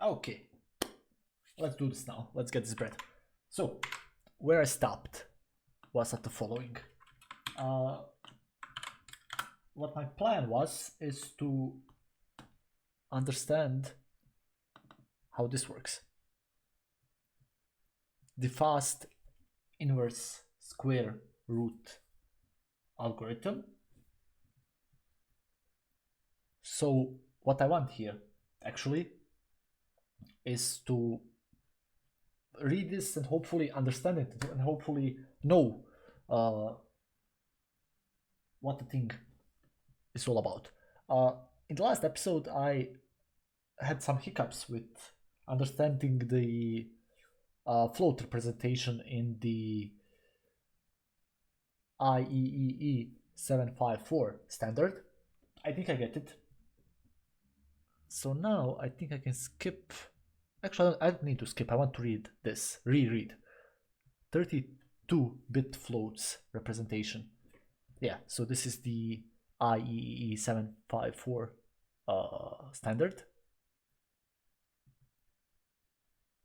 Okay, let's do this now. Let's get this bread. So, where I stopped was at the following. Uh, what my plan was is to understand how this works. The fast inverse square root algorithm. So what I want here actually is to read this and hopefully understand it and hopefully know what the thing is all about. In the last episode, I had some hiccups with understanding the float representation in the IEEE 754 standard. I think I get it. So now I think I can skip. Actually, I don't need to skip. I want to read this. Reread. 32-bit floats representation. Yeah, so this is the IEEE 754 standard.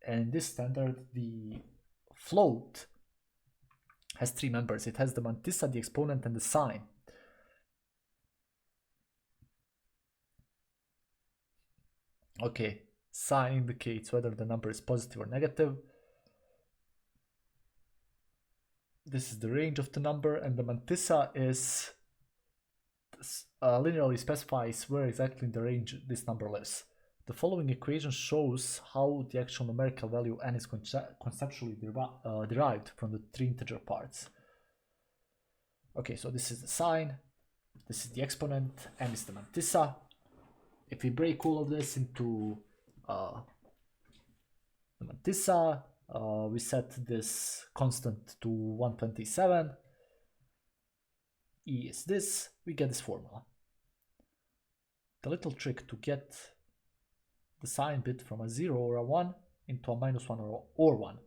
And in this standard, the float has three members. It has the mantissa, the exponent, and the sign. Okay, sign indicates whether the number is positive or negative. This is the range of the number, and the mantissa is linearly specifies where exactly in the range this number lives. The following equation shows how the actual numerical value n is conceptually derived from the three integer parts. Okay, so this is the sign, this is the exponent, n is the mantissa. If we break all of this into the mantissa, we set this constant to 127. E is this, we get this formula. The little trick to get the sign bit from a 0 or a 1 into a -1 or 1.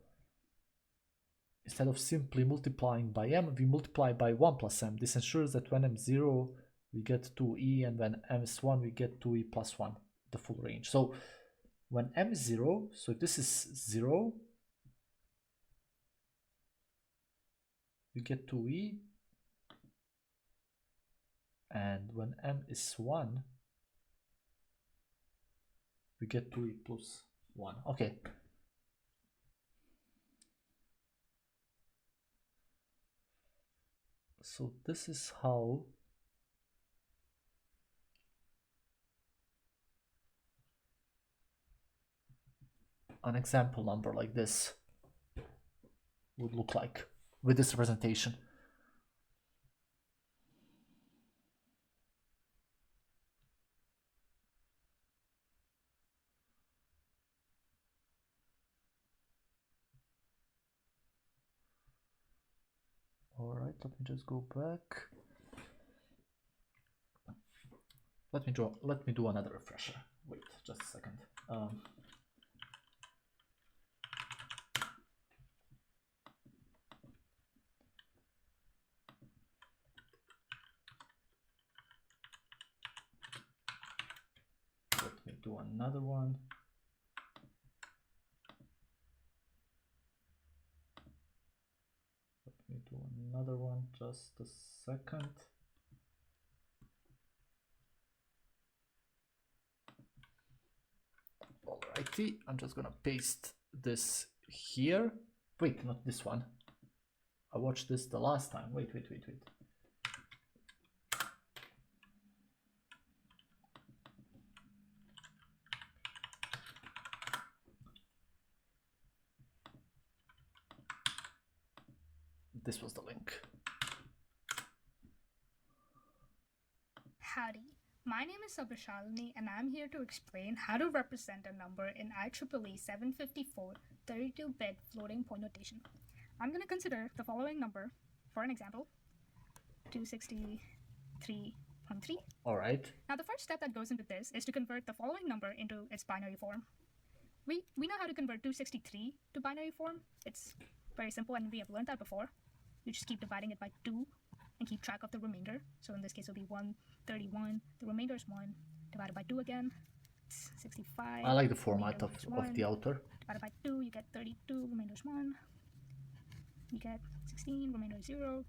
Instead of simply multiplying by m, we multiply by 1 plus m. This ensures that when m is 0, we get 2e, and when m is 1, we get 2e plus 1, the full range. So when m is 0, so if this is 0, we get 2e, and when m is 1, we get 2e plus 1. Okay. So this is how an example number like this would look like with this representation. All right, let me just go back. Let me do another refresher. Wait, just a second. Let me do another one. Let me do another one, just a second. Alrighty, I'm just gonna paste this here. Wait, not this one. I watched this the last time. Wait. This was the link. Howdy, my name is Sabashalini and I'm here to explain how to represent a number in IEEE 754 32-bit floating point notation. I'm going to consider the following number for an example, 263.3. All right. Now the first step that goes into this is to convert the following number into its binary form. We know how to convert 263 to binary form. It's very simple and we have learned that before. You just keep dividing it by 2 and keep track of the remainder. So in this case, it'll be 131. The remainder is 1 divided by 2 again. 65. I like the format remainder of the outer. Divided by 2, you get 32, remainder is 1. You get 16, remainder is 0.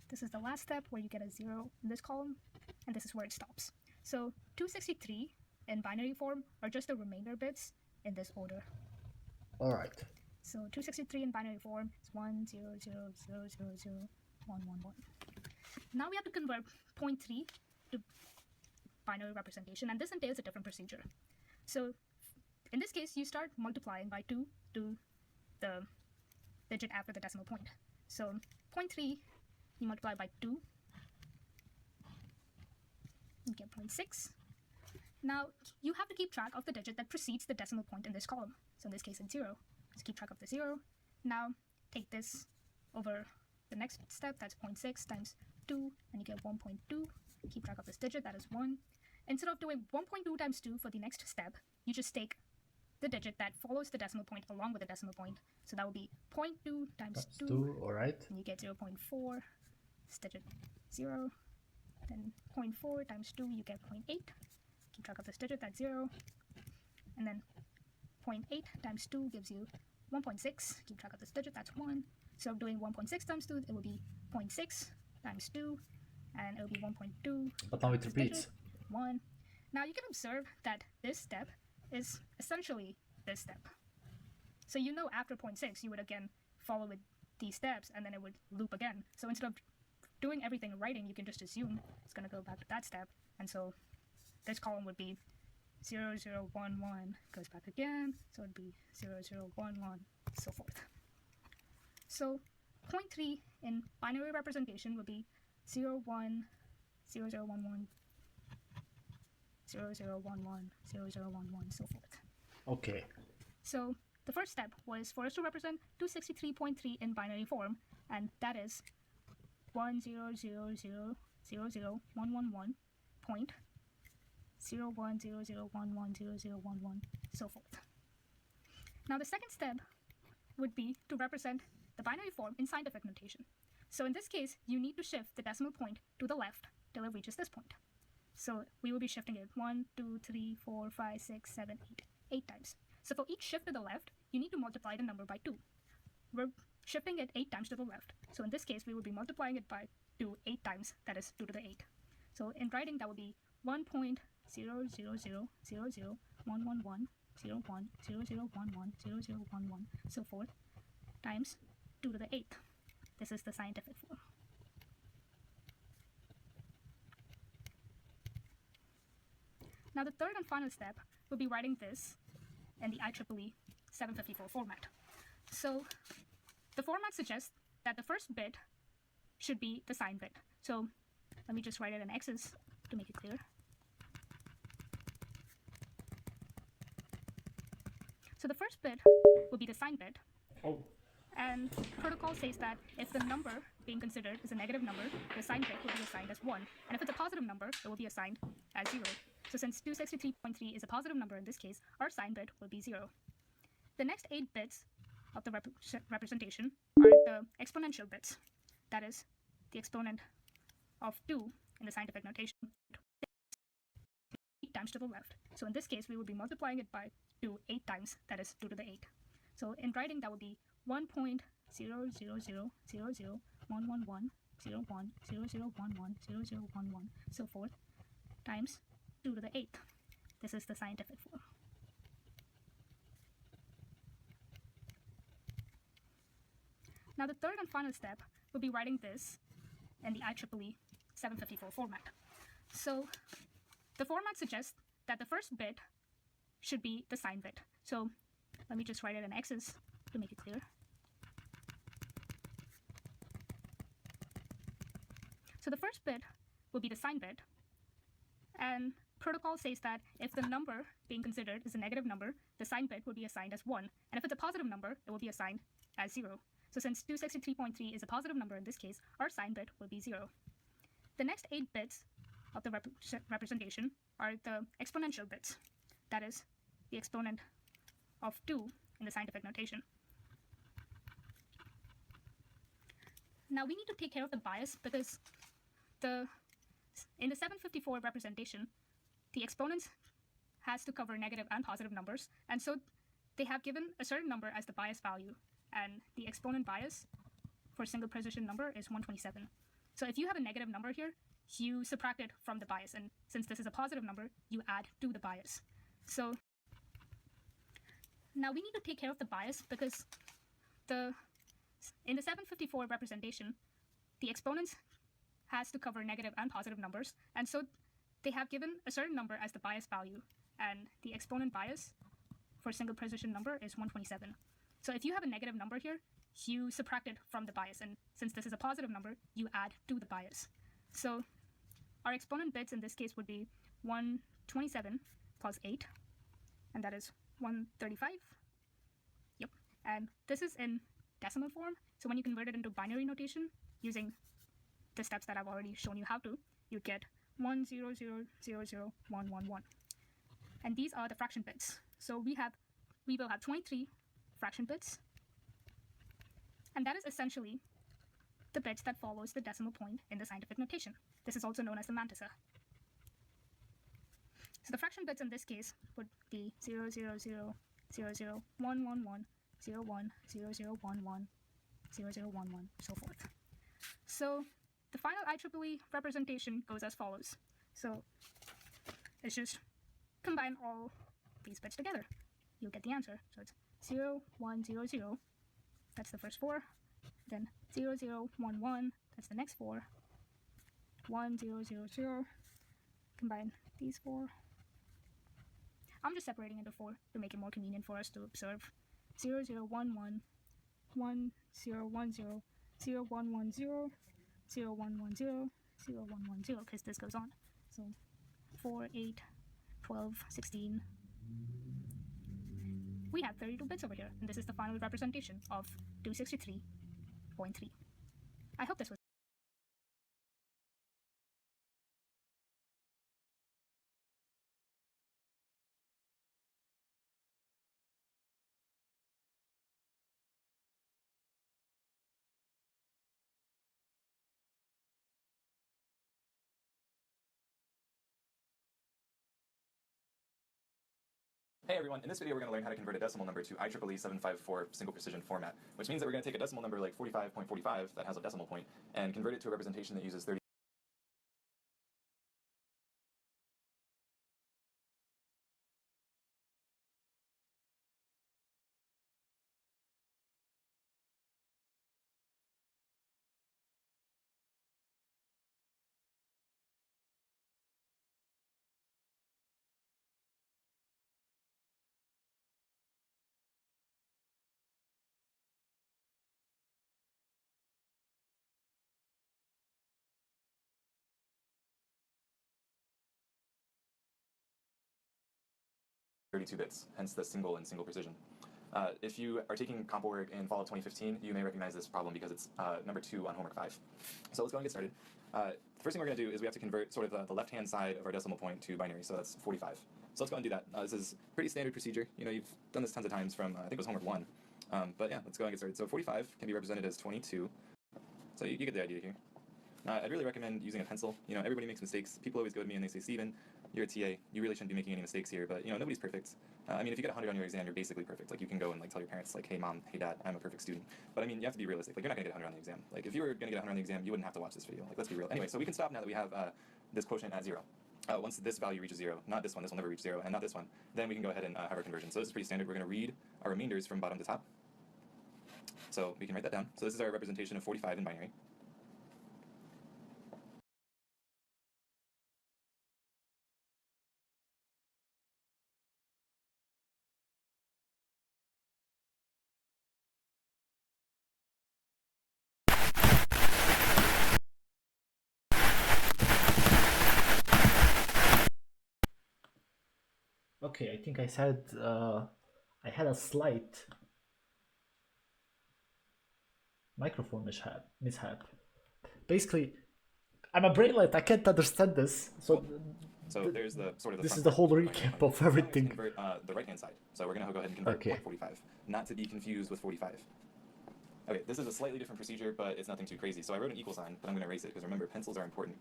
This is the last step where you get a 0 in this column, and this is where it stops. So 263 in binary form are just the remainder bits in this order. All right. So 263 in binary form is 1, 0, 0, 0, 0, 0, 1, 1, 1. Now we have to convert 0.3 to binary representation, and this entails a different procedure. So in this case, you start multiplying by 2 to the digit after the decimal point. So 0.3, you multiply by 2, you get 0.6. Now you have to keep track of the digit that precedes the decimal point in this column. So in this case, it's 0. Just keep track of the 0. Now take this over the next step, that's 0.6 times 2, and you get 1.2. Keep track of this digit, that is 1. Instead of doing 1.2 times 2 for the next step, you just take the digit that follows the decimal point along with the decimal point. So that will be 0.2 times 2. All right. And you get 0.4. This digit 0. Then 0.4 times 2, you get 0.8. Keep track of this digit, that's 0. And then 0.8 times 2 gives you 1.6. Keep track of this digit, that's 1. So doing 1.6 times 2, it will be 0.6 times 2, and it will be 1.2. But now it repeats. 1. Now you can observe that this step is essentially this step. So you know after 0.6, you would again follow with these steps, and then it would loop again. So instead of doing everything in writing, you can just assume it's going to go back to that step. And so this column would be 0, 0, 1, 1, goes back again. So it would be 0, 0, 1, 1, so forth. So 0.3 in binary representation would be 0, 1, 0, 0, 1, 1, 0, 0, 1, 1, 0, 0, 1, 1, so forth. Okay. So the first step was for us to represent 263.3 in binary form, and that is 1, 0, 0, 0, 0, 0, 1, 1, 1, point 0, 1, 0, 0, 1, 1, 0, 0, 1, 1, so forth. Now the second step would be to represent the binary form in scientific notation. So in this case, you need to shift the decimal point to the left till it reaches this point. So we will be shifting it 1, 2, 3, 4, 5, 6, 7, 8 times. So for each shift to the left, you need to multiply the number by 2. We're shifting it 8 times to the left. So in this case, we will be multiplying it by 2 8 times, that is 2 to the 8. So in writing, that would be 1.000000011, 01, 0011, 0011, so forth, times 2 to the 8th. This is the scientific form. Now the third and final step will be writing this in the IEEE 754 format. So the format suggests that the first bit should be the sign bit. So let me just write it in X's to make it clear. So the first bit will be the sign bit. Oh. And protocol says that if the number being considered is a negative number, the sign bit will be assigned as 1. And if it's a positive number, it will be assigned as 0. So since 263.3 is a positive number in this case, our sign bit will be 0. The next 8 bits of the representation are the exponential bits. That is the exponent of 2 in the scientific notation, 8 times to the left. So in this case, we will be multiplying it by 2 8 times, that is 2 to the 8. So in writing, that would be 1.000000011, 01, 0011, 0011, so forth, times 2 to the 8th. This is the scientific form. Now the third and final step will be writing this in the IEEE 754 format. So the format suggests that the first bit should be the sign bit. So let me just write it in X's to make it clear. So the first bit will be the sign bit, and protocol says that if the number being considered is a negative number, the sign bit will be assigned as 1, and if it's a positive number, it will be assigned as 0. So since 263.3 is a positive number in this case, our sign bit will be 0. The next 8 bits of the representation are the exponential bits. That is the exponent of 2 in the scientific notation. Now we need to take care of the bias because in the 754 representation, the exponents has to cover negative and positive numbers, and so they have given a certain number as the bias value, and the exponent bias for single precision number is 127. So if you have a negative number here, you subtract it from the bias, and since this is a positive number, you add to the bias. So now we need to take care of the bias because in the 754 representation, the exponents has to cover negative and positive numbers, and so they have given a certain number as the bias value, and the exponent bias for single precision number is 127. So if you have a negative number here, you subtract it from the bias, and since this is a positive number, you add to the bias. So our exponent bits in this case would be 127 plus 8, and that is 135. Yep, and this is in decimal form, so when you convert it into binary notation using the steps that I've already shown you how to, you get 100001111. And these are the fraction bits. So we will have 23 fraction bits, and that is essentially the bits that follows the decimal point in the scientific notation. This is also known as the mantissa. So the fraction bits in this case would be 000001111 01 0011 0011, so forth. So the final IEEE representation goes as follows. So it's just combine all these bits together. You'll get the answer. So it's 0100, that's the first 4. Then 0011, that's the next 4. 1000, combine these 4. I'm just separating into 4 to make it more convenient for us to observe. 0011, 1010, 0110, 0110, 0110, because this goes on. So 4, 8, 12, 16. We have 32 bits over here, and this is the final representation of 263.3. I hope this was Hey everyone, in this video we're going to learn how to convert a decimal number to IEEE 754 single precision format, which means that we're going to take a decimal number like 45.45 that has a decimal point and convert it to a representation that uses 32 bits, hence the single and single precision. If you are taking CompoWork in fall of 2015, you may recognize this problem because it's number 2 on homework 5. So let's go and get started. The first thing we're going to do is we have to convert sort of the left-hand side of our decimal point to binary, so that's 45. So let's go and do that. This is pretty standard procedure. You know, you've done this tons of times from, I think it was homework 1. But yeah, let's go and get started. So 45 can be represented as 22. So you get the idea here. I'd really recommend using a pencil. You know, everybody makes mistakes. People always go to me and they say, Steven, you're a TA. You really shouldn't be making any mistakes here. But, you know, nobody's perfect. I mean, if you get 100 on your exam, you're basically perfect. Like, you can go and, like, tell your parents, like, hey, mom, hey, dad, I'm a perfect student. But, I mean, you have to be realistic. Like, you're not going to get 100 on the exam. Like, if you were going to get 100 on the exam, you wouldn't have to watch this video. Like, let's be real. Anyway, so we can stop now that we have this quotient at 0. Once this value reaches 0, not this one, this will never reach 0, and not this one, then we can go ahead and have our conversion. So this is pretty standard. We're going to read our remainders from bottom to top. So we can write that down. So this is our representation of 45 in binary. Okay, I think I said I had a slight microphone mishap. Basically, I'm a brainlet. I can't understand this. So there's the sort of this is the whole recap of everything. Convert the right hand side. So we're gonna go ahead and convert Okay. 45, not to be confused with 45. Okay, this is a slightly different procedure, but it's nothing too crazy. So I wrote an equal sign, but I'm going to erase it because remember, pencils are important.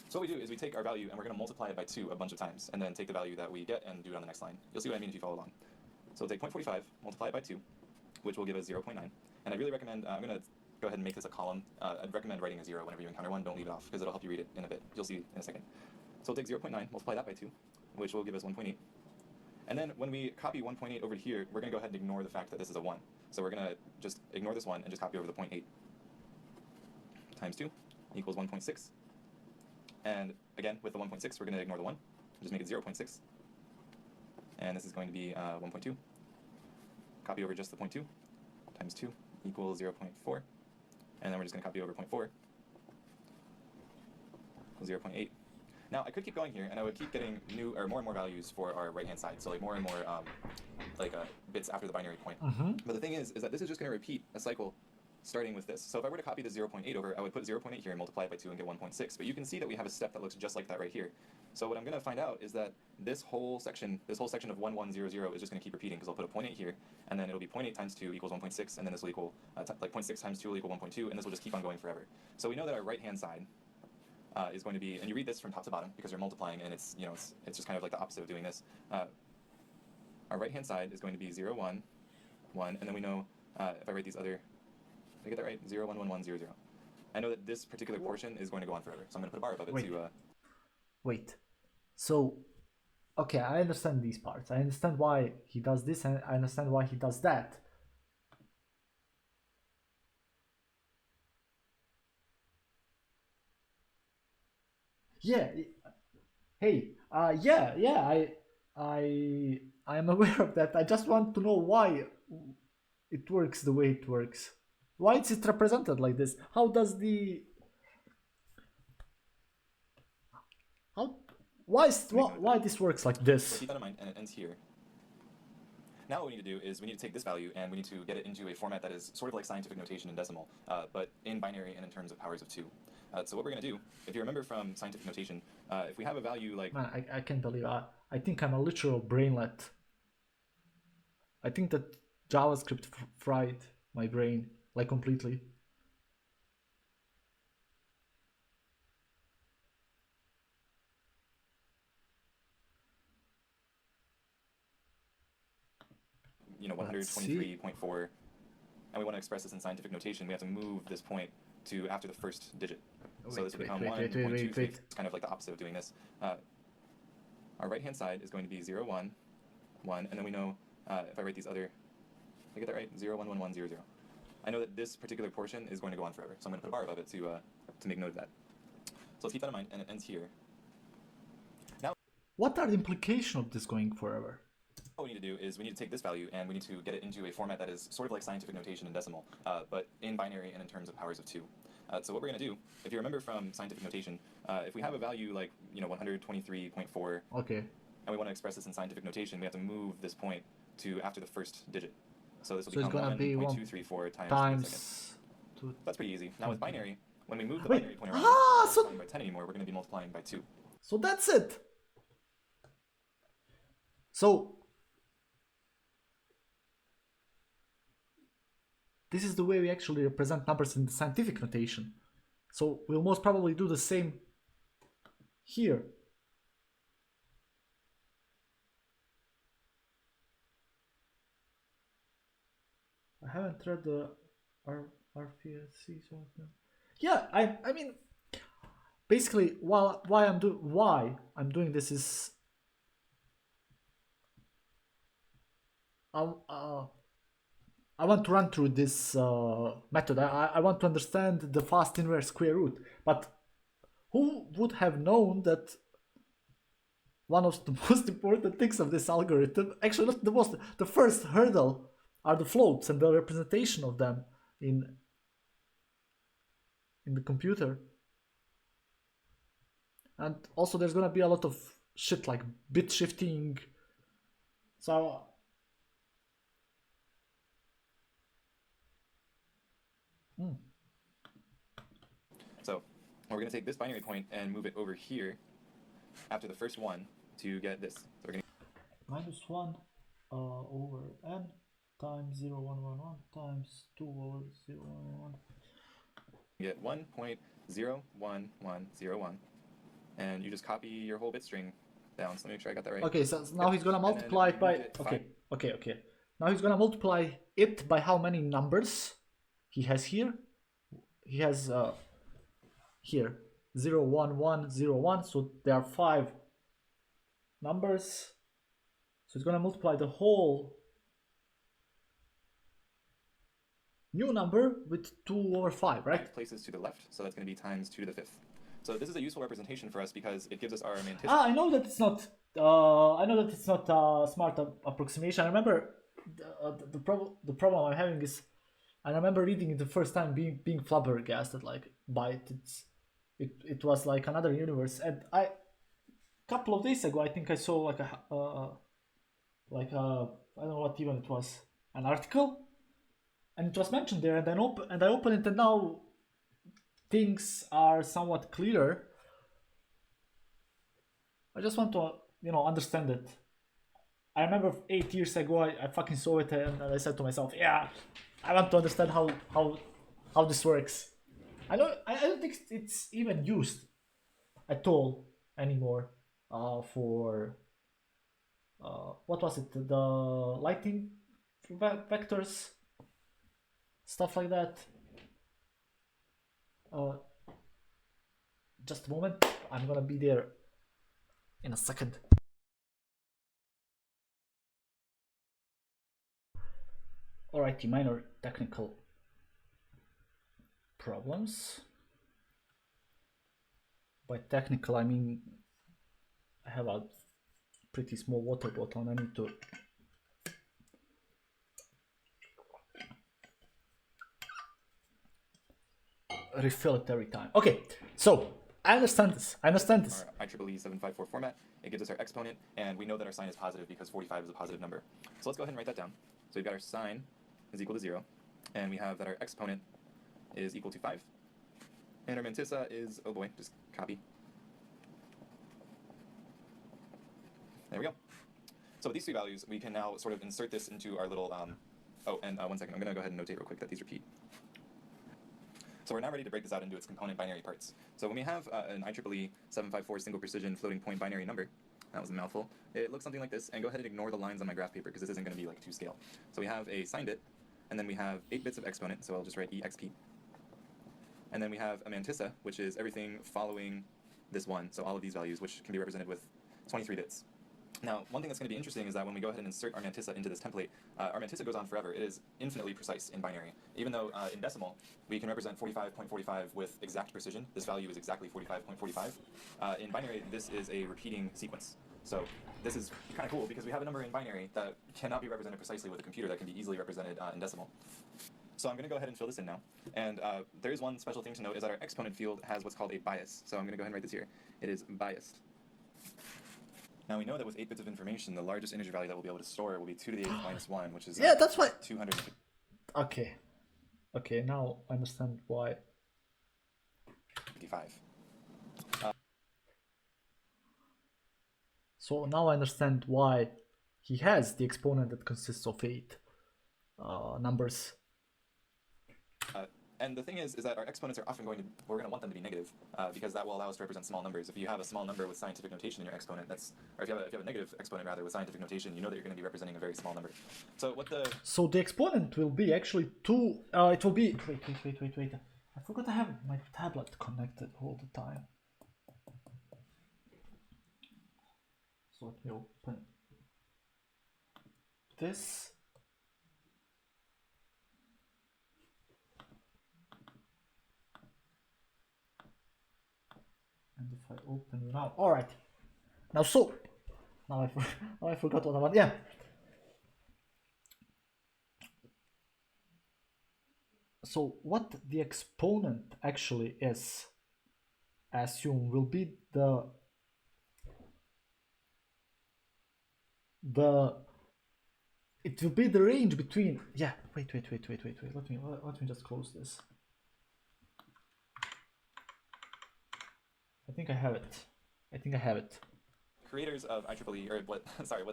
So what we do is we take our value and we're going to multiply it by 2 a bunch of times, and then take the value that we get and do it on the next line. You'll see what I mean if you follow along. So we'll take 0.45, multiply it by 2, which will give us 0.9. And I really recommend, I'm going to go ahead and make this a column. I'd recommend writing a 0 whenever you encounter one. Don't leave it off because it'll help you read it in a bit. You'll see in a second. So we'll take 0.9, multiply that by 2, which will give us 1.8. And then when we copy 1.8 over here, we're going to go ahead and ignore the fact that this is a 1. So we're going to just ignore this 1 and just copy over the 0.8 times 2 equals 1.6. And again, with the 1.6, we're going to ignore the 1 and just make it 0.6. And this is going to be 1.2. Copy over just the 0.2 times 2 equals 0.4. And then we're just going to copy over 0.4 equals 0.8. Now I could keep going here, and I would keep getting new or more and more values for our right-hand side. So like more and more bits after the binary point. But the thing is that this is just going to repeat a cycle starting with this. So if I were to copy the 0.8 over, I would put 0.8 here and multiply it by 2 and get 1.6. But you can see that we have a step that looks just like that right here. So what I'm going to find out is that this whole section of 1100 is just going to keep repeating because I'll put a 0.8 here, and then it'll be 0.8 times 2 equals 1.6, and then this will equal, like 0.6 times 2 will equal 1.2, and this will just keep on going forever. So we know that our right-hand side is going to be, and you read this from top to bottom because you're multiplying, and it's just kind of like the opposite of doing this. Our right-hand side is going to be 0, 1, 1, and then we know if I write these other, did I get that right? 0, 1, 1, 1, 0, 0. I know that this particular portion is going to go on forever, so I'm going to put a bar above it to... Wait. So, okay, I understand these parts. I understand why he does this, and I understand why he does that. Yeah. Hey. Yeah. I am aware of that. I just want to know why it works the way it works. Why is it represented like this? How does the... Why this works like this? So keep that in mind, and it ends here. Now what we need to do is we need to take this value and we need to get it into a format that is sort of like scientific notation in decimal, but in binary and in terms of powers of 2. So what we're going to do, if you remember from scientific notation, if we have a value like... Man, I can't believe I think I'm a literal brainlet. I think that JavaScript fried my brain, like completely. You know, 123.4, and we want to express this in scientific notation, we have to move this point to after the first digit. So this will become 1.23. It's kind of like the opposite of doing this. Our right-hand side is going to be 0, 1, 1, and then we know if I write these other, did I get that right? 0, 1, 1, 1, 0, 0. I know that this particular portion is going to go on forever, so I'm going to put a bar above it to make note of that. So let's keep that in mind, and it ends here. Now, what are the implications of this going forever? What we need to do is we need to take this value and we need to get it into a format that is sort of like scientific notation in decimal, but in binary and in terms of powers of 2. So what we're going to do, if you remember from scientific notation, if we have a value like 123.4, okay, and we want to express this in scientific notation, we have to move this point to after the first digit. So this will become 1.234 times 2. That's pretty easy. Now with binary, when we move the binary point around, we're not multiplying by 10 anymore. We're going to be multiplying by 2. So that's it. So this is the way we actually represent numbers in the scientific notation. So we'll most probably do the same here. I haven't read the RFC. Yeah, I mean, basically, why I'm doing this is I want to run through this method. I want to understand the fast inverse square root. But who would have known that one of the most important things of this algorithm, actually not the most, the first hurdle, are the floats and the representation of them in the computer. And also there's gonna be a lot of shit like bit shifting. So So we're going to take this binary point and move it over here after the first one to get this. So we're going to -1 over n times 0, 1, 1, 1 times 2 over 0, 1, 1. You get 1.01101, and you just copy your whole bit string down. So let me make sure I got that right. Okay, so now he's gonna And then multiply it you by. get Okay, okay. Now he's gonna multiply it by how many numbers he has here? He has here 0, 1, 1, 0, 1. So there are 5 numbers. So it's gonna multiply the whole new number with 2 over 5, right? 5 places to the left, so that's going to be times 2 to the 5th. So this is a useful representation for us because it gives us our mantissa. I know that it's not. I know that it's not a smart approximation. I remember the problem I'm having is, I remember reading it the first time being flabbergasted like by it. It was like another universe, and a couple of days ago I think I saw like a I don't know what even it was, an article, and it was mentioned there, and I opened it, and now things are somewhat clearer. I just want to understand it. I remember 8 years ago I fucking saw it, and I said to myself, yeah, I want to understand how this works. I don't think it's even used at all anymore for what was it, the lighting vectors, stuff like that. Just a moment, I'm gonna be there in a second. Alrighty, minor technical problems. By technical I mean I have a pretty small water bottle and I need to refill it every time. Okay, so I understand this. Our IEEE 754 format, it gives us our exponent, and we know that our sign is positive because 45 is a positive number. So let's go ahead and write that down. So we've got our sign is equal to 0, and we have that our exponent is equal to 5. And our mantissa is, oh boy, just copy. There we go. So with these 3 values, we can now sort of insert this into our little, 1 second, I'm going to go ahead and notate real quick that these repeat. So we're now ready to break this out into its component binary parts. So when we have an IEEE 754 single precision floating point binary number, that was a mouthful, it looks something like this, and go ahead and ignore the lines on my graph paper because this isn't going to be like 2 scale. So we have a sign bit, and then we have 8 bits of exponent, so I'll just write exp. And then we have a mantissa, which is everything following this 1, so all of these values, which can be represented with 23 bits. Now, one thing that's going to be interesting is that when we go ahead and insert our mantissa into this template, our mantissa goes on forever. It is infinitely precise in binary. Even though in decimal, we can represent 45.45 with exact precision. This value is exactly 45.45. In binary, this is a repeating sequence. So this is kind of cool because we have a number in binary that cannot be represented precisely with a computer that can be easily represented in decimal. So I'm going to go ahead and fill this in now. And there is one special thing to note is that our exponent field has what's called a bias. So I'm going to go ahead and write this here. It is biased. Now we know that with 8 bits of information, the largest integer value that we'll be able to store will be 2 to the 8th minus 1, which is yeah, that's why 255. Okay, now I understand why. So now I understand why he has the exponent that consists of 8 numbers. And the thing is that our exponents are often we're going to want them to be negative because that will allow us to represent small numbers. If you have a small number with scientific notation in your exponent, or if you have a negative exponent rather with scientific notation, you know that you're going to be representing a very small number. So the exponent will be actually 2. It will be wait. I forgot I have my tablet connected all the time. So let me open this. And if I open now, all right. Now I forgot what I want. Yeah. So what the exponent actually is, I assume, will be it will be the range between. Yeah. Wait. Let me just close this. I think I have it. creators of IEEE, or what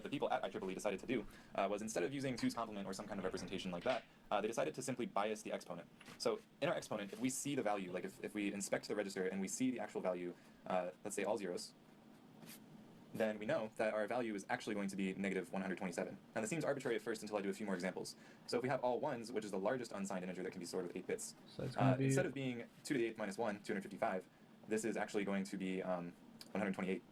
the people at IEEE decided to do was, instead of using 2's complement or some kind of representation like that, they decided to simply bias the exponent. So in our exponent, if we see the value, like if we inspect the register and we see the actual value, let's say all zeros, then we know that our value is actually going to be negative 127. And this seems arbitrary at first until I do a few more examples. So if we have all ones, which is the largest unsigned integer that can be stored with 8 bits, So it's gonna be instead of being 2 to the 8th minus 1, 255, this is actually going to be 128.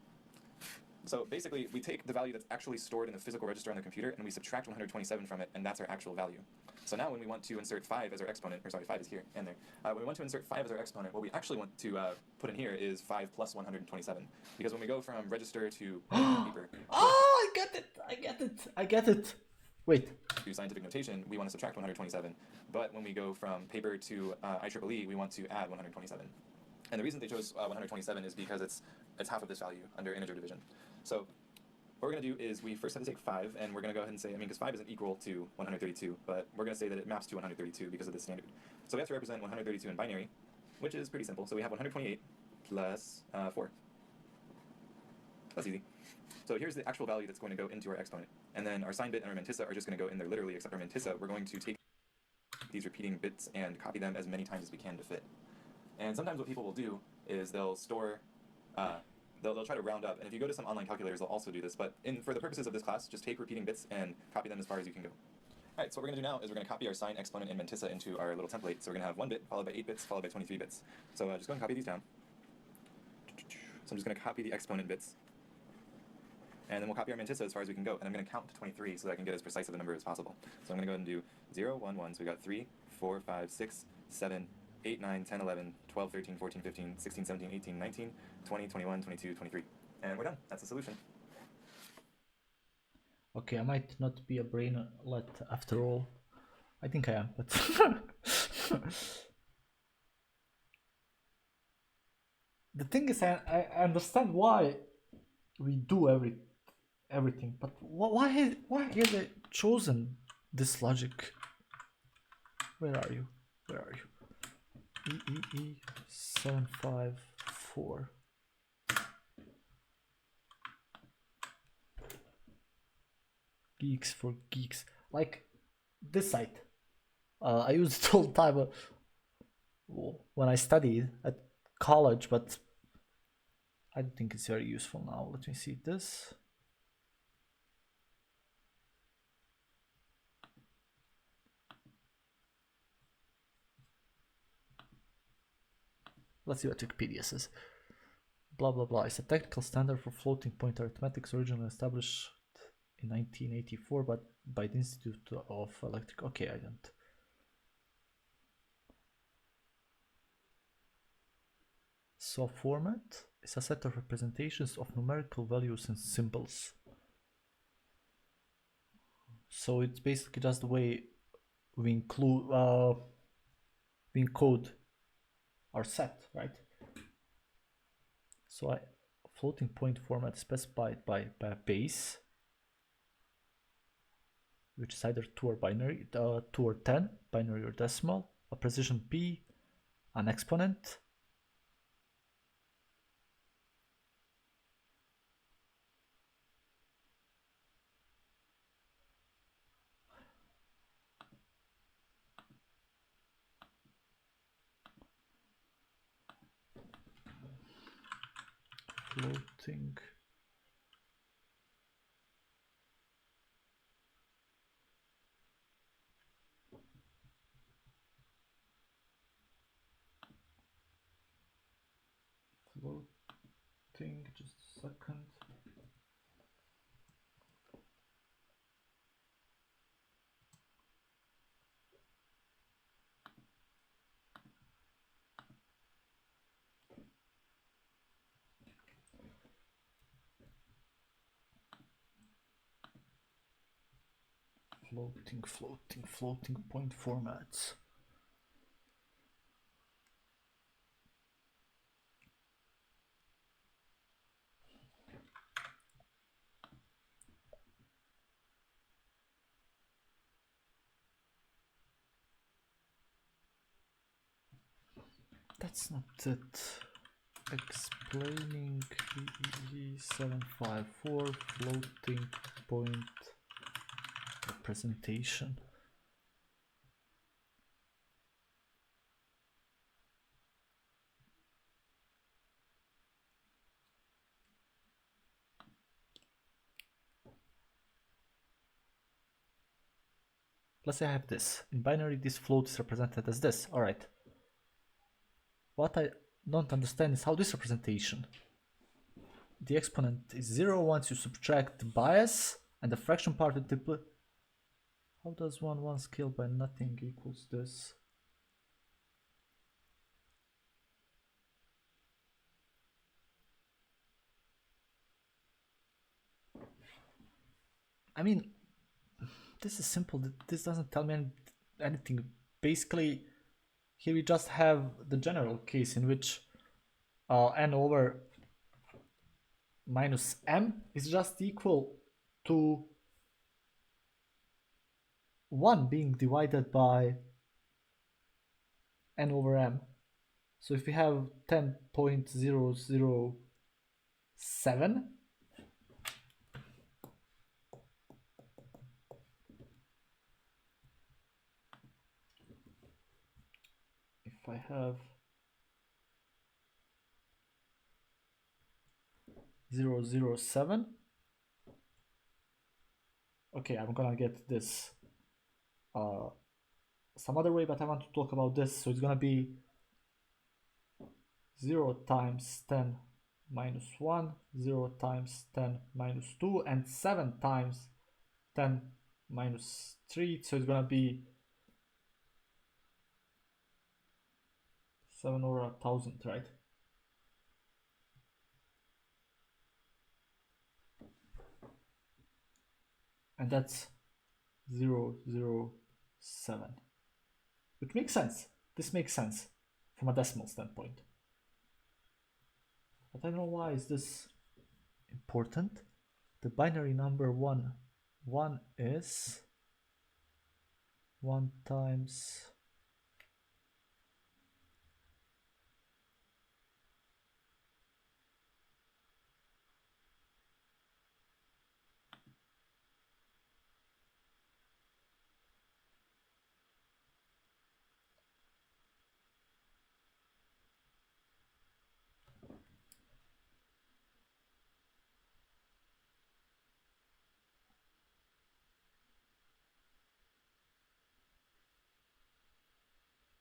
So basically, we take the value that's actually stored in the physical register on the computer, and we subtract 127 from it, and that's our actual value. So now when we want to insert 5 as our exponent, or sorry, 5 is here and there. When we want to insert 5 as our exponent, what we actually want to put in here is 5 plus 127. Because when we go from register to paper oh, I get it. Wait. to scientific notation, we want to subtract 127. But when we go from paper to IEEE, we want to add 127. And the reason they chose 127 is because it's half of this value under integer division. So what we're going to do is we first have to take 5, and we're going to go ahead and say, because 5 isn't equal to 132, but we're going to say that it maps to 132 because of the standard. So we have to represent 132 in binary, which is pretty simple. So we have 128 plus 4. That's easy. So here's the actual value that's going to go into our exponent. And then our sign bit and our mantissa are just going to go in there literally, except our mantissa, we're going to take these repeating bits and copy them as many times as we can to fit. And sometimes what people will do is they'll store, they'll try to round up. And if you go to some online calculators, they'll also do this. But for the purposes of this class, just take repeating bits and copy them as far as you can go. All right, so what we're going to do now is we're going to copy our sign, exponent, and mantissa into our little template. So we're going to have 1 bit followed by 8 bits followed by 23 bits. So just go and copy these down. So I'm just going to copy the exponent bits. And then we'll copy our mantissa as far as we can go. And I'm going to count to 23 so that I can get as precise of a number as possible. So I'm going to go ahead and do 0, 1, 1. So we got 3, 4, 5, 6, 7, 8, 9, 10, 11, 12, 13, 14, 15, 16, 17, 18, 19, 20, 21, 22, 23. And we're done. That's the solution. Okay, I might not be a brainlet after all. I think I am, but the thing is, I understand why we do everything, but why has it chosen this logic? Where are you? E754. Geeks for geeks, like this site. I use it all the time when I studied at college, but I don't think it's very useful now. Let me see this. Let's see what Wikipedia says. Blah blah blah. It's a technical standard for floating point arithmetics, originally established in 1984, but by the Institute of Electric. Okay, I don't. So a format is a set of representations of numerical values and symbols. So it's basically just the way we include, we encode our set, right? So a floating point format is specified by a base, which is either 2 or binary, 2 or 10, binary or decimal, a precision p, an exponent, floating just a second. Floating point formats. That's not it. explaining E754 floating point representation. Let's say I have this. In binary, this float is represented as this. All right. What I don't understand is how this representation. The exponent is 0 once you subtract the bias, and the fraction part with the... How does 1 scaled by nothing equals this? I mean, this is simple. This doesn't tell me anything. Basically, here we just have the general case in which n over minus m is just equal to 1 being divided by n over m. So if we have 10.007, if I have 007, okay, I'm gonna get this some other way, but I want to talk about this. So it's gonna be 0 times 10 minus 1, 0 times 10 minus 2, and 7 times 10 minus 3. So it's gonna be 7 over 1,000, right? And that's 007. Which makes sense. This makes sense from a decimal standpoint. But I don't know why is this important. The binary number 1 is 1 times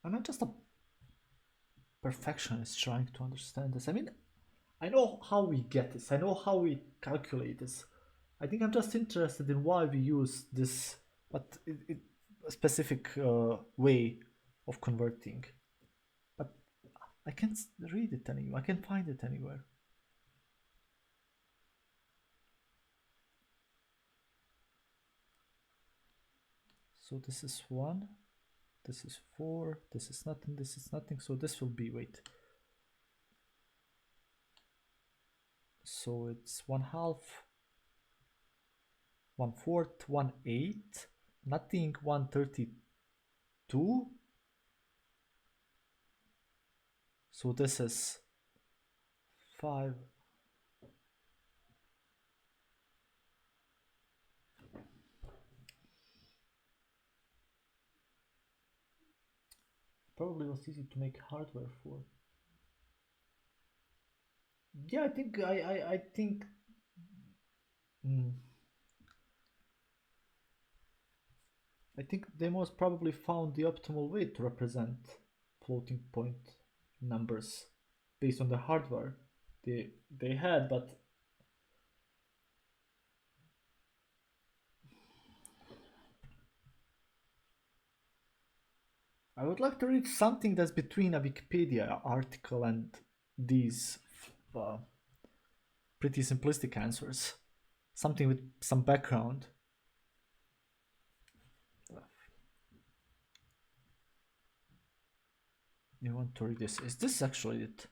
I'm not just a perfectionist trying to understand this. I mean, I know how we get this. I know how we calculate this. I think I'm just interested in why we use this, but a specific way of converting. But I can't read it anywhere. I can't find it anywhere. So this is 1. This is 4, this is nothing, this is nothing, so this will be, wait. So it's 1/2, 1/4, 1/8, nothing, 1/32. So this is 5. Probably was easy to make hardware for. Yeah, I think I think I think they most probably found the optimal way to represent floating point numbers based on the hardware they had, but I would like to read something that's between a Wikipedia article and these pretty simplistic answers. Something with some background. You want to read this? Is this actually it?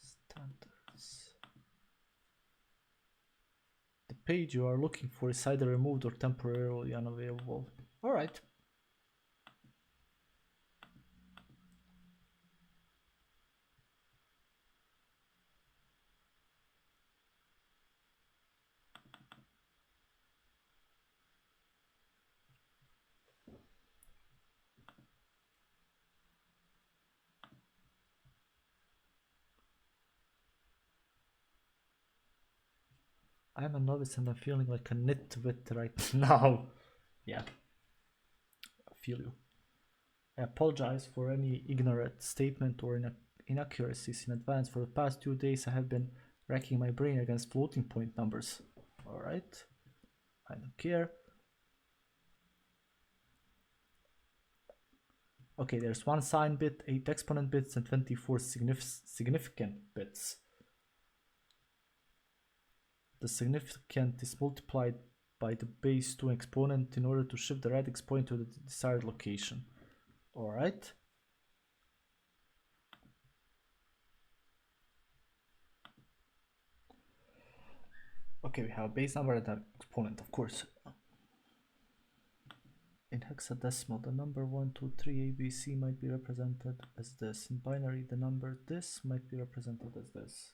Standards. The page you are looking for is either removed or temporarily unavailable. Alright. I'm a novice and I'm feeling like a nitwit right now. Yeah, I feel you. I apologize for any ignorant statement or inaccuracies in advance. For the past 2 days I have been racking my brain against floating point numbers. Alright, I don't care. Okay, there's 1 sign bit, 8 exponent bits, and 24 significant bits. The significant is multiplied by the base 2 exponent in order to shift the radix point to the desired location. Alright. Okay, we have a base number and an exponent, of course. In hexadecimal, the number 1, 2, 3, ABC might be represented as this. In binary, the number this might be represented as this.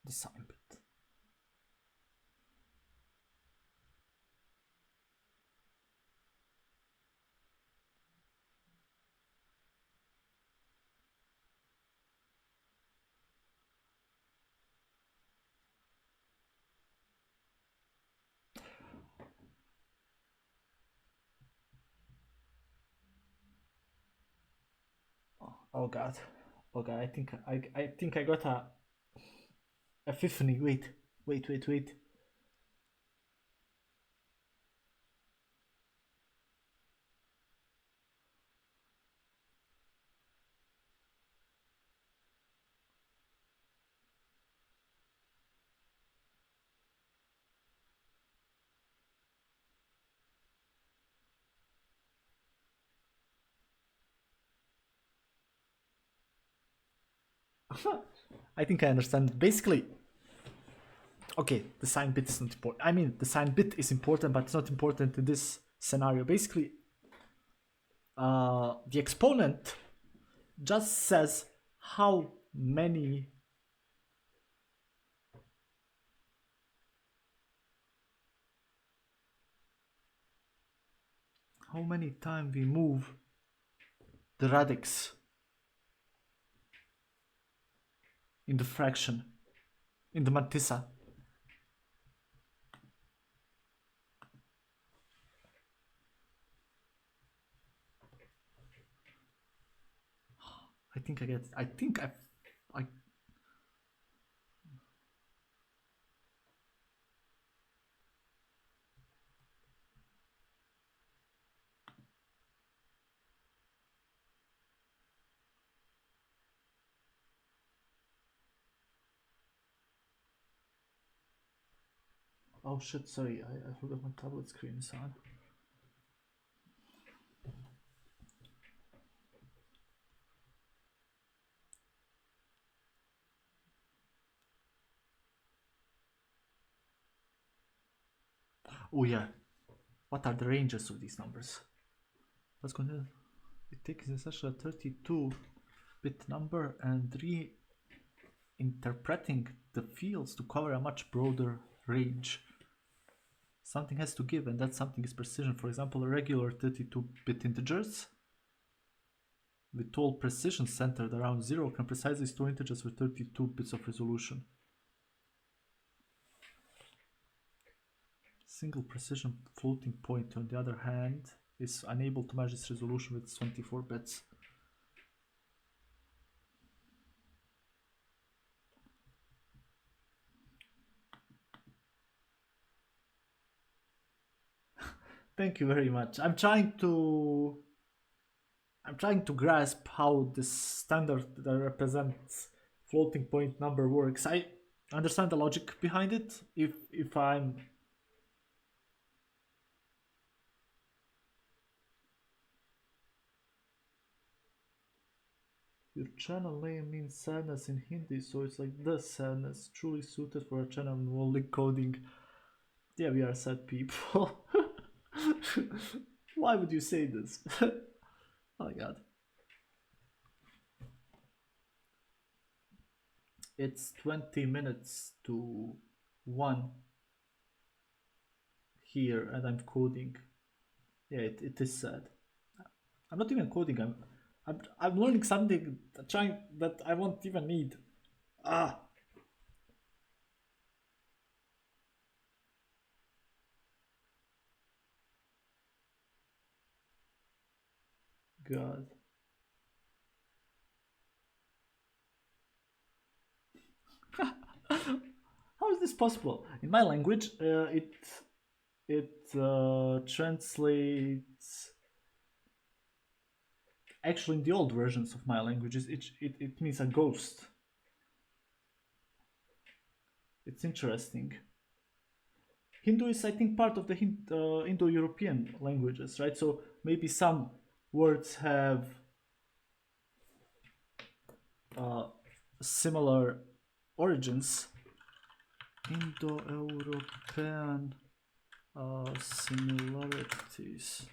The sign bit. Oh god. Oh god, I think I got a epiphany. Wait. I think I understand. Basically, okay, the sign bit is not important. I mean, the sign bit is important, but it's not important in this scenario. Basically, the exponent just says how many times we move the radix in the fraction, in the mantissa. I think I get it. I think I oh shit, sorry, I forgot my tablet screen is on. Oh yeah, what are the ranges of these numbers? Let's continue. It takes essentially a 32-bit number and reinterpreting the fields to cover a much broader range. Something has to give, and that something is precision. For example, regular 32-bit integers with all precision centered around 0 can precisely store integers with 32 bits of resolution. Single precision floating point, on the other hand, is unable to match this resolution with 24 bits. Thank you very much. I'm trying to grasp how this standard that represents floating point number works. I understand the logic behind it. If I'm your channel name means sadness in Hindi, so it's like the sadness, truly suited for a channel involving coding. Yeah, we are sad people. Why would you say this? Oh my god. It's 20 minutes to 1 here, and I'm coding. Yeah, it is sad. I'm not even coding. I'm learning something that I won't even need. Ah. God. How is this possible? In my language, it translates. Actually, in the old versions of my languages, it means a ghost. It's interesting. Hindu is, I think, part of the Indo-European languages, right? So maybe some words have similar origins. Indo-European similarities.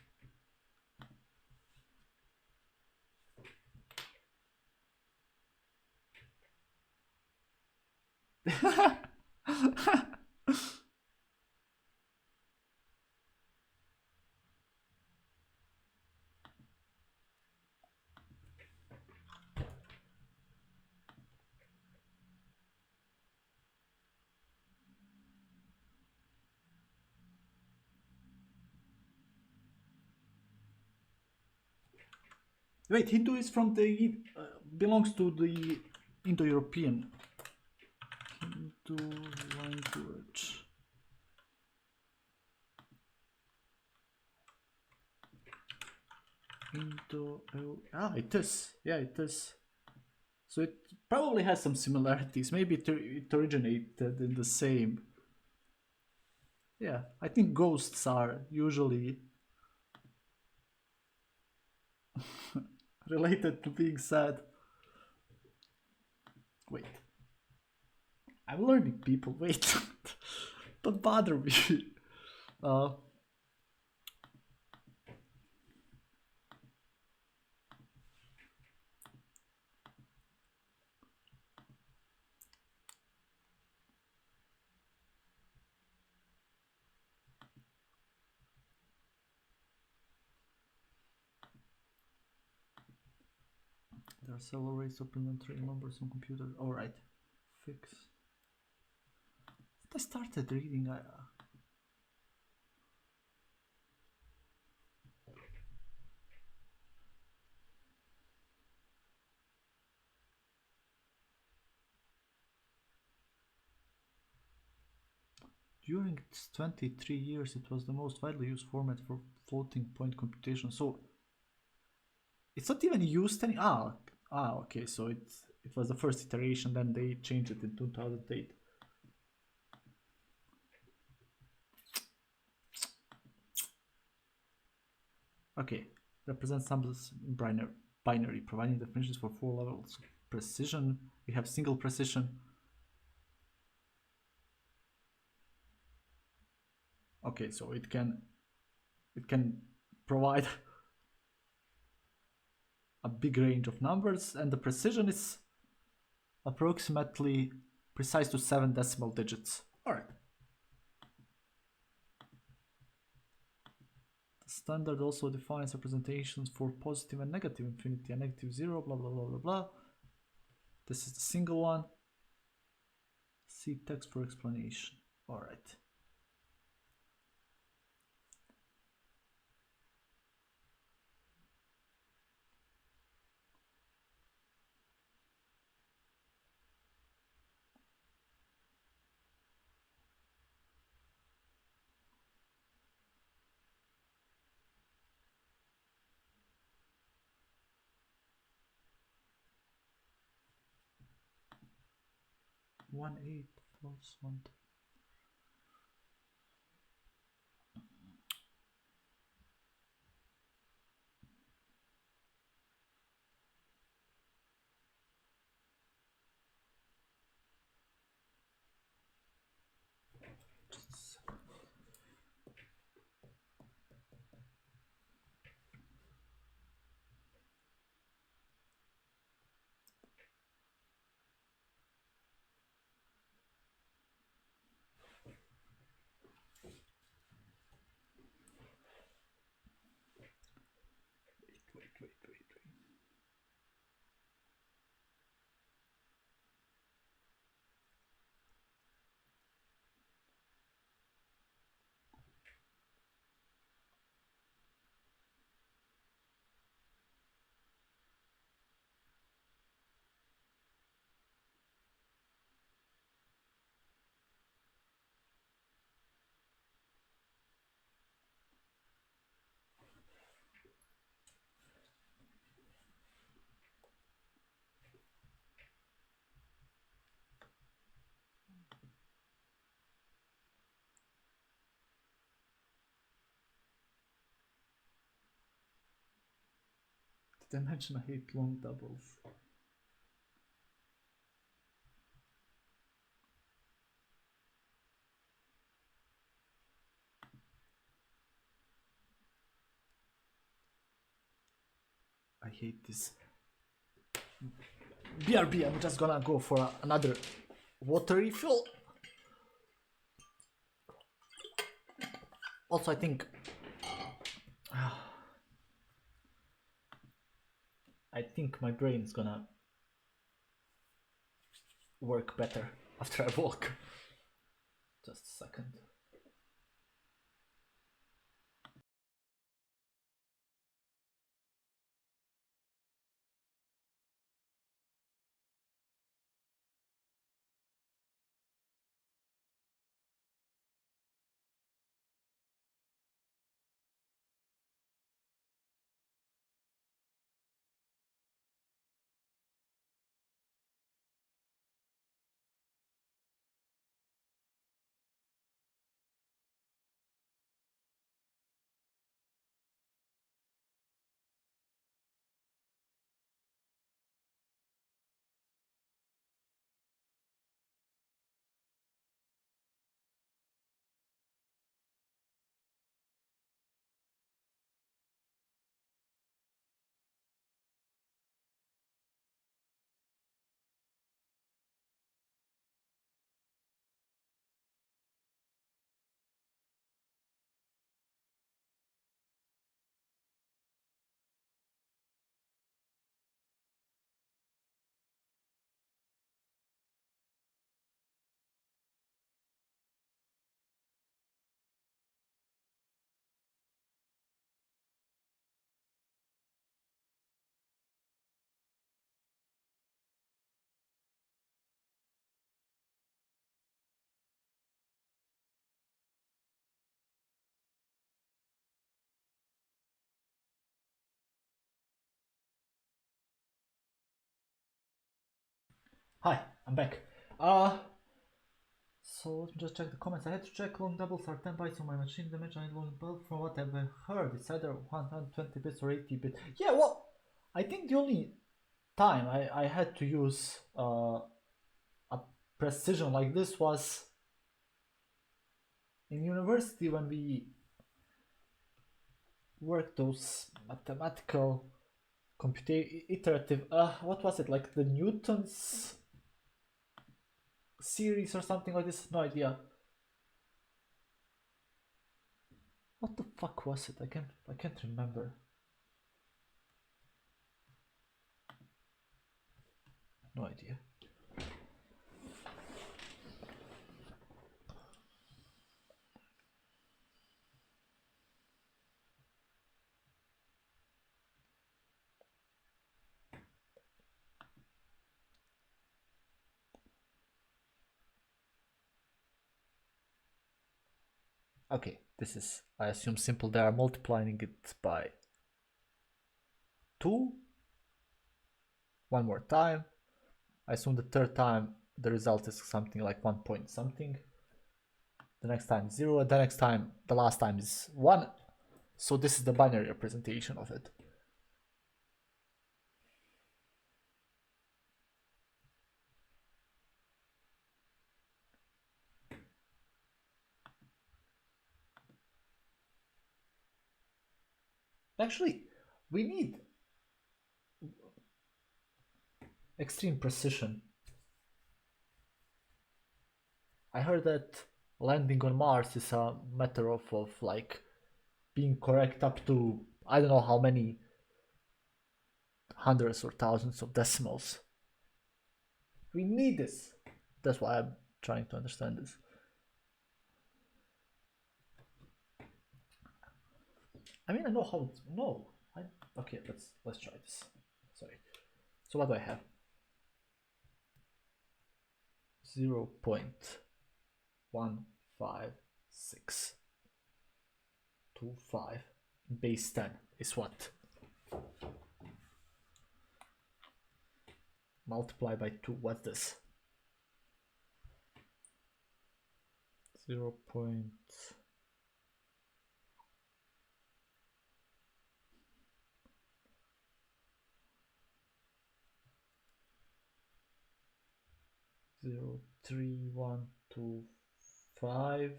Wait, Hindu is from the belongs to the Indo-European Hindu language. It is. Yeah, it is. So it probably has some similarities. Maybe it originated in the same. Yeah, I think ghosts are usually related to being sad. Wait. I'm learning, people. Wait. Don't bother me. There are several ways to implement numbers on computer. Alright. Fix. I started reading. During its 23 years, it was the most widely used format for floating point computation. So it's not even used any. Okay. So it was the first iteration. Then they changed it in 2008. Okay, represents numbers in binary, providing definitions for 4 levels of precision. We have single precision. Okay, so it can provide a big range of numbers, and the precision is approximately precise to 7 decimal digits. All right. Standard also defines representations for positive and negative infinity and negative 0, blah blah blah blah blah. This is the single one. See text for explanation. All right. 1 8 plus 1. Wait. Did I mention I hate long doubles? I hate this. BRB, I'm just gonna go for another water refill. Also, I think my brain is gonna work better after I walk. Just a second. Hi, I'm back. So let me just check the comments. I had to check long doubles are 10 bytes on my machine. The match I long double from what I've heard. It's either 120 bits or 80 bits. Yeah, well, I think the only time I had to use a precision like this was in university when we worked those mathematical iterative what was it, like the Newton's series or something like this? No idea. What the fuck was it? I can't remember. No idea. Okay, this is, I assume, simple. They are multiplying it by 2. One more time. I assume the third time the result is something like 1 point something. The next time 0, and the next time, the last time is 1. So this is the binary representation of it. Actually, we need extreme precision. I heard that landing on Mars is a matter of like being correct up to I don't know how many hundreds or thousands of decimals. We need this. That's why I'm trying to understand this. I mean, I know how it's, no. Okay, let's try this. Sorry. So what do I have? 0.15625 base 10 is what? Multiply by 2. What's this? 0. Zero 3 1 2 5.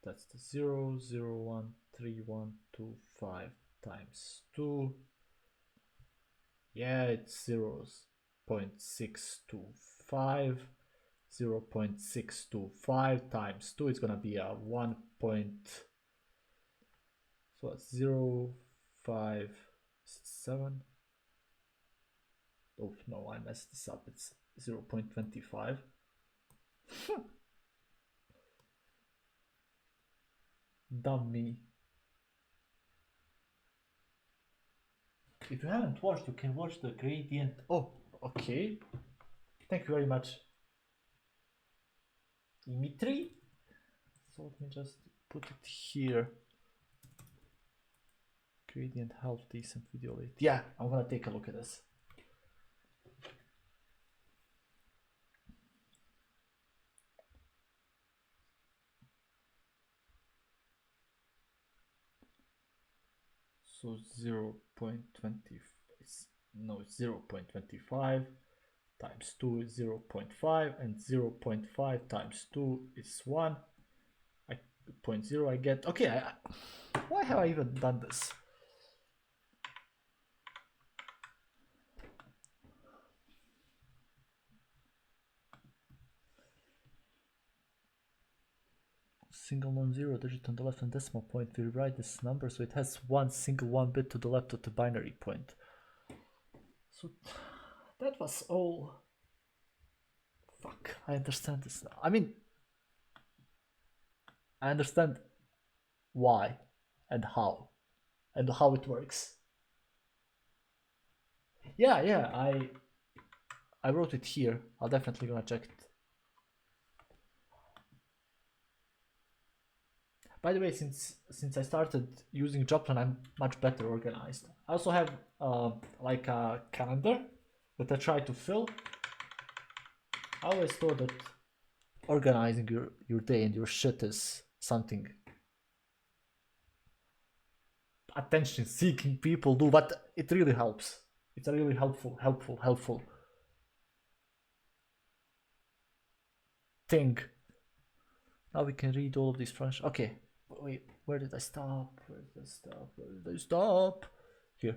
That's the 0 0 1 3 1 2 5 times 2. Yeah, it's 0.625. 0.625 times 2 is gonna be a 1. So it's 0.57. Oh no, I messed this up. It's 0.25. Dummy. If you haven't watched, you can watch the gradient. Oh, okay. Thank you very much, Dimitri. So let me just put it here. Gradient half decent video rate. Yeah, I'm gonna take a look at this. So 0.20, no, 0.25 times 2 is 0.5, and 0.5 times 2 is 1. 0.0 I get. Okay, why have I even done this? Single non-zero digit on the left and decimal point. We rewrite this number so it has one single 1 bit to the left of the binary point. So that was all. Fuck, I understand this now. I mean, I understand why and how it works. Yeah, I wrote it here. I'll definitely gonna check it. By the way, since I started using Joplin, I'm much better organized. I also have like a calendar that I try to fill. I always thought that organizing your day and your shit is something attention-seeking people do, but it really helps. It's a really helpful thing. Now we can read all of these functions. Okay, wait, where did I stop? Where did I stop? Here.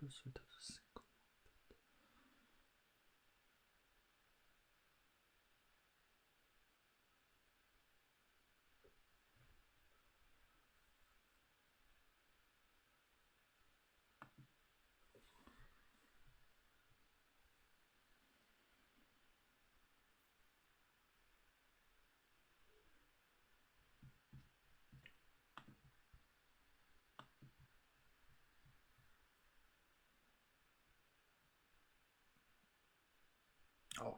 so it has a single. Oh,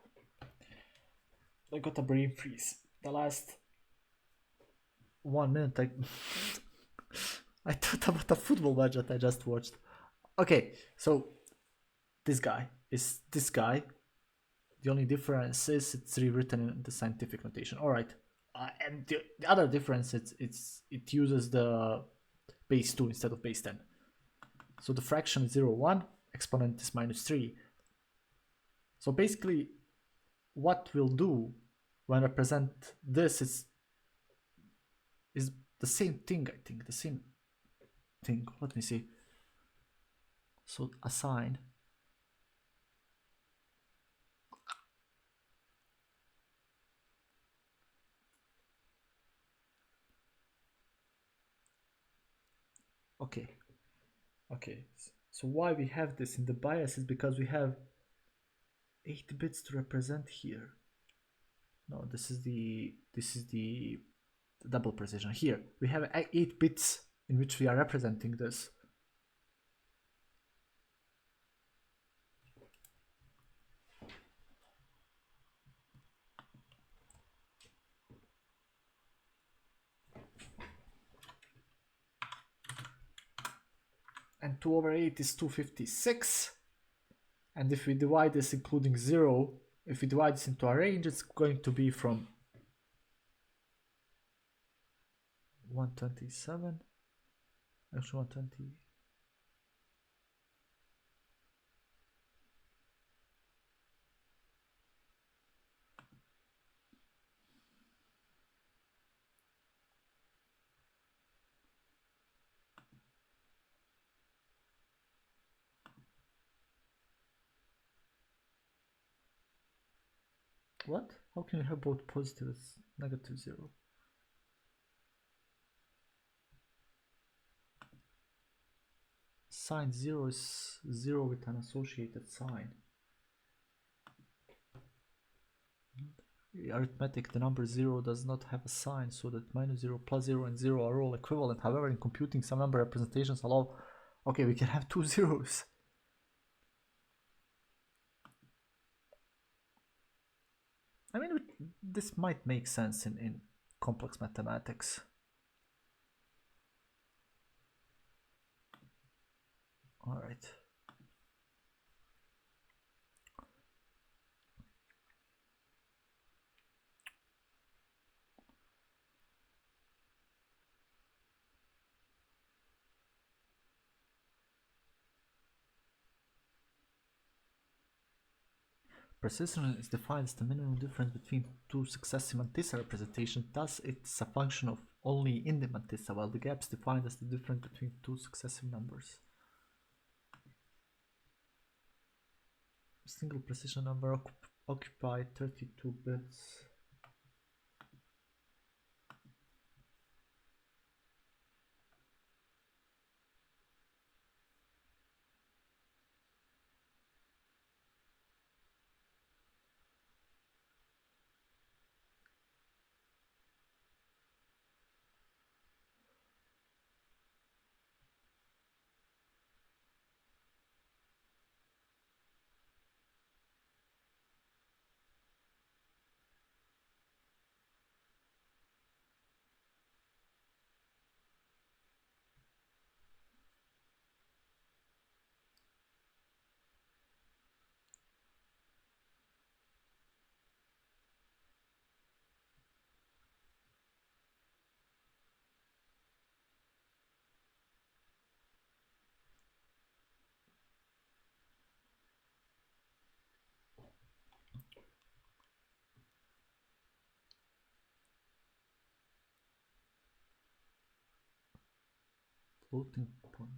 I got a brain freeze. The last 1 minute, I thought about a football match that I just watched. Okay, so this guy is this guy. The only difference is it's rewritten in the scientific notation. All right, and the other difference it uses the base 2 instead of base 10. So the fraction is 0, 1, exponent is -3. So basically, what we'll do when represent this is the same thing, I think, the same thing. Let me see. So a sine okay, so why we have this in the bias is because we have 8 bits to represent here. No, this is the double precision. Here we have 8 bits in which we are representing this. And 2 over 8 is 256. And if we divide this including 0, if we divide this into a range, it's going to be from 127, actually 120. What? How can you have both positive and negative 0? Sine 0 is 0 with an associated sign. Arithmetic, the number 0 does not have a sign, so that -0, +0, and 0 are all equivalent. However, in computing, some number representations allow... Okay, we can have 2 zeros. I mean, this might make sense in complex mathematics. All right. Precision is defined as the minimum difference between two successive mantissa representations. Thus, it's a function of only in the mantissa, while the gap is defined as the difference between two successive numbers. A single precision number occupied 32 bits. Floating point.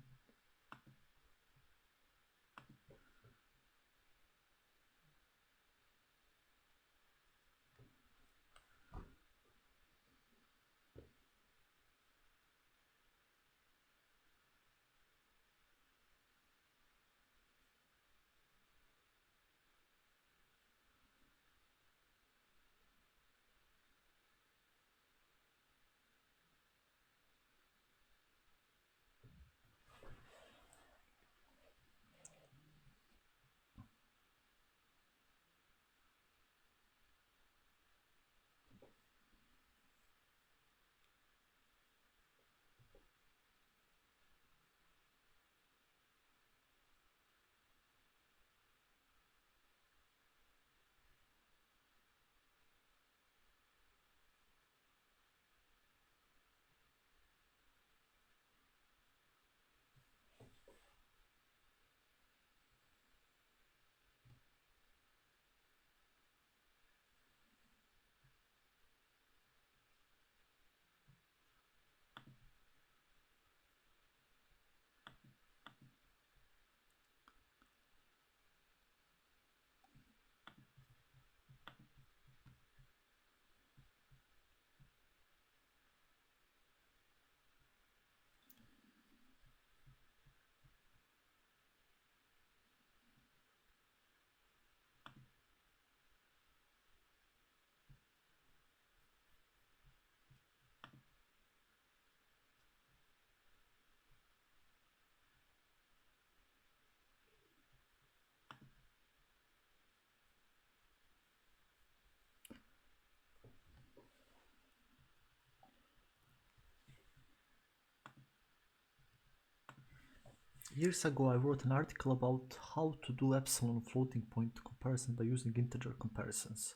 Years ago, I wrote an article about how to do epsilon floating point comparison by using integer comparisons.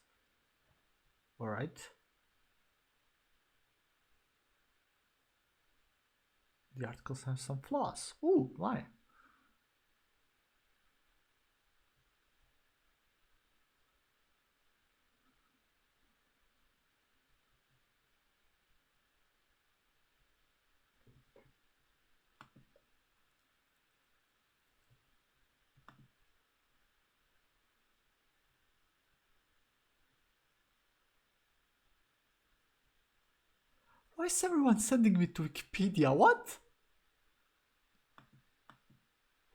Alright. The articles have some flaws. Ooh, why? Why is everyone sending me to Wikipedia? What?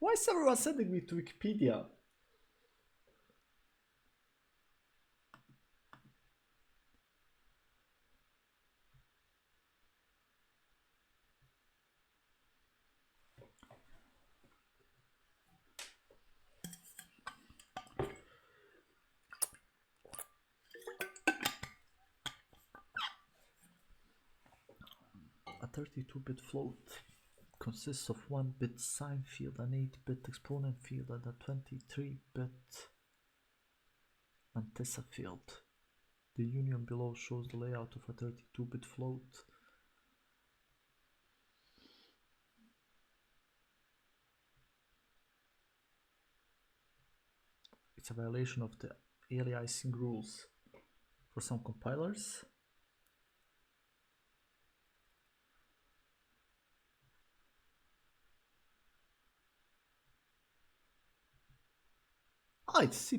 Why is everyone sending me to Wikipedia? A 32-bit float consists of 1-bit sine field, an 8-bit exponent field, and a 23-bit mantissa field. The union below shows the layout of a 32-bit float. It's a violation of the aliasing rules for some compilers. Ah, it's C++.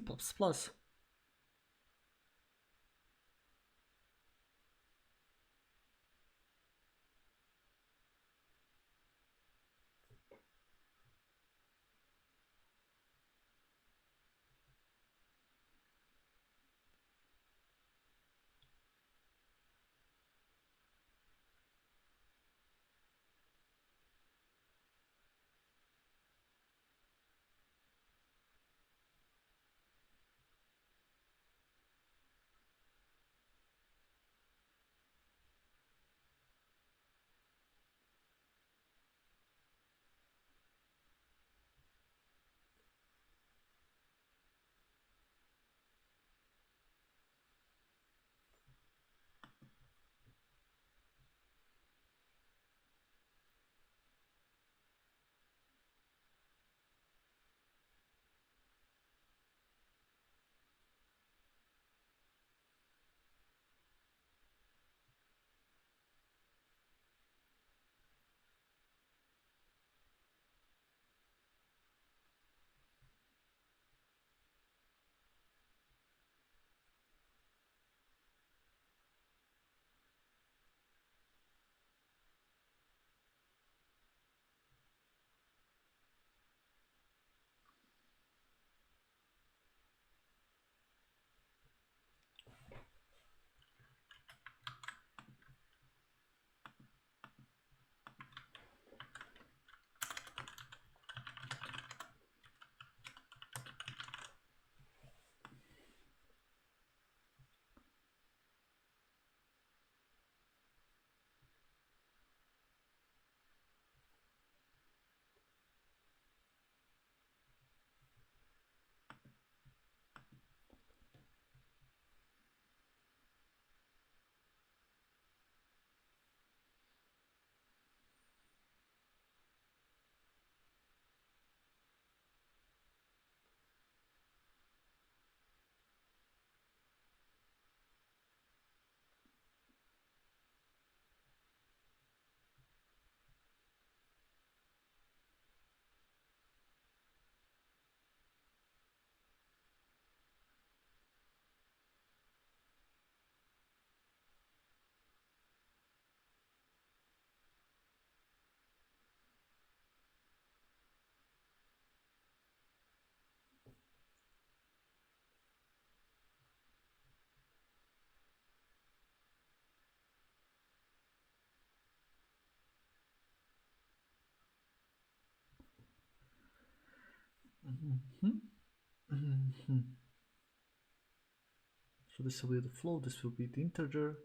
So this will be the float, this will be the integer,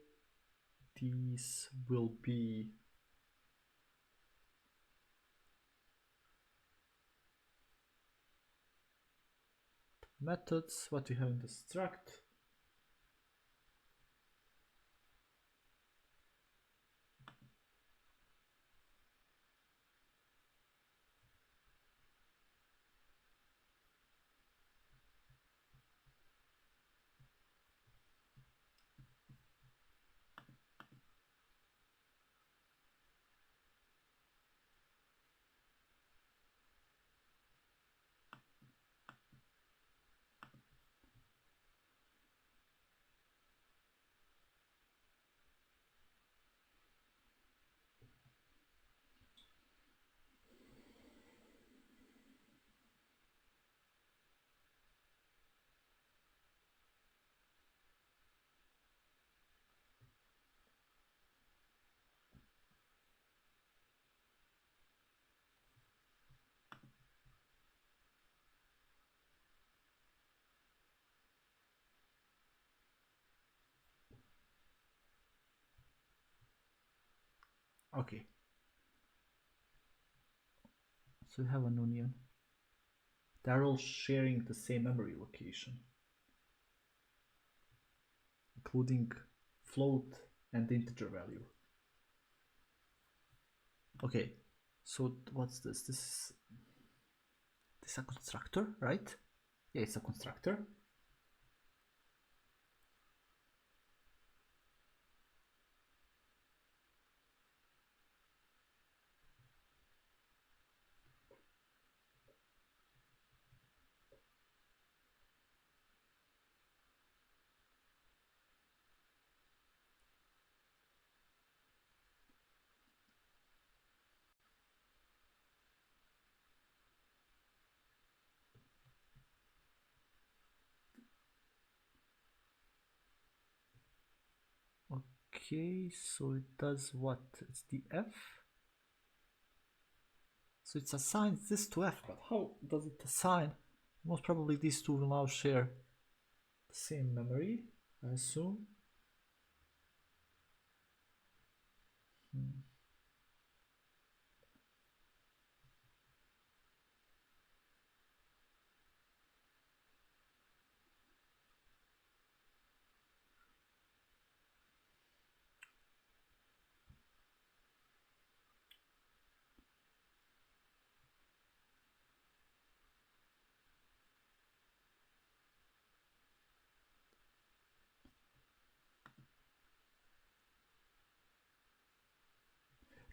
these will be methods, what we have in the struct. Okay. So we have an union. They're all sharing the same memory location, including float and integer value. Okay, so what's this? This is a constructor, right? Yeah, it's a constructor. Okay, so it does what? It's the F. So it assigns this to F, but how does it assign? Most probably these two will now share the same memory, I assume.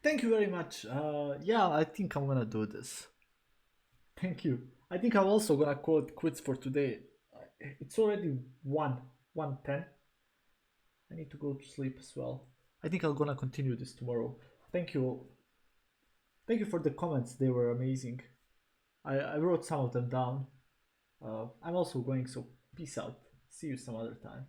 Thank you very much. Yeah, I think I'm gonna do this. Thank you. I think I'm also gonna call it quits for today. It's already 1:10. I need to go to sleep as well. I think I'm gonna continue this tomorrow. Thank you. Thank you for the comments. They were amazing. I wrote some of them down. I'm also going, so peace out. See you some other time.